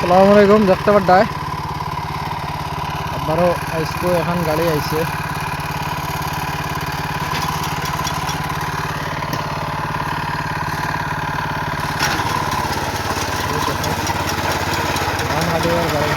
আসসালামু আলাইকুম দেখতে পাড্ডায় আবারও আইসতো এখন গাড়ি আইছে গাড়ি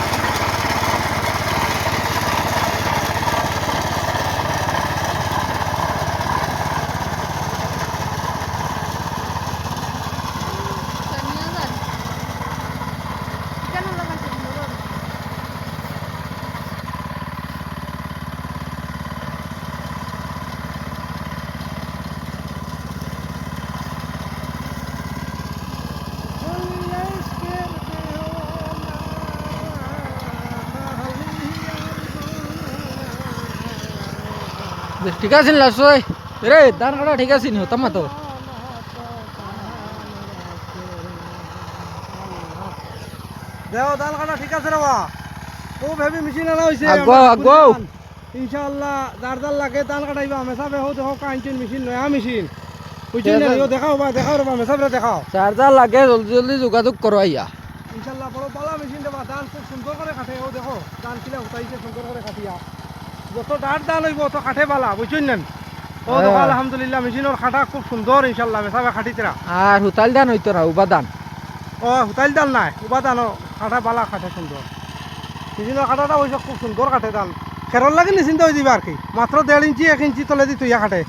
ঠিক আছে লাসই রে দান কাটা ঠিক আছে নি হতাম তো দেও ধান কাটা ঠিক আছে রে বা খুব হেভি মেশিন আনা হইছে আগো ইনশাআল্লাহ যার লাগে ধান কাটাইবা মেসাবে হো দেখো কাইনচিন মেশিন নয়া মেশিন বুঝছেন না ইও দেখাও বা দেখাও রে বা মেসাবে দেখাও চার্জার লাগে জলদি জলদি যোগাযোগ করো আইয়া ইনশাআল্লাহ বড় বালা মেশিন দেবা ধান খুব সুন্দর করে কাটে ও দেখো ধান কিলা উঠাইছে সুন্দর করে কাটিয়া যত ডাট ধান হইব তো কাটে বালা বুঝছেন না ও দেখো আলহামদুলিল্লাহ মেশিনের কাটা খুব সুন্দর ইনশাআল্লাহ মেসাবে কাটিতরা আর হুতাল দান হইতো না উপাদান ও হুতাইল দাল নাই উপাদানও কাটা বালা কাটে সুন্দর মেশিনের কাটাটা হইছে খুব সুন্দর কাটে ধান খেরর লাগি নিশ্চিন্ত হয়ে যাবে আর কি মাত্র 1.5 ইঞ্চি 1 ইঞ্চি তলে দি তুইয়া কাটে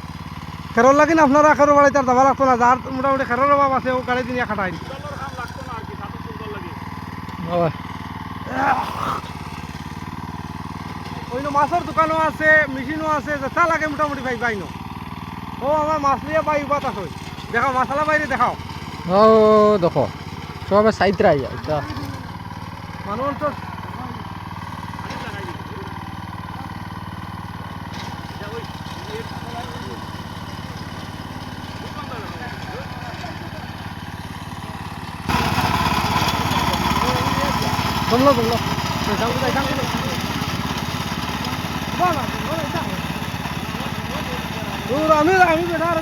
খেরর লাগিন আপনারা খেরর বাড়ি তার দাবা লাগতো না যার মোটামুটি খেরর অভাব আছে ও গাড়ি দিনিয়া খাটাই ওই মাছের দোকানও আছে মেশিনও আছে যেটা লাগে মোটামুটি ভাই পাই ন ও আমার মাছ নিয়ে পাই উপাত আছে দেখাও মাছালা বাইরে দেখাও ও দেখো সবে সাইতরা আইয়া এটা মানুষ তো বললো আমি বেটা আর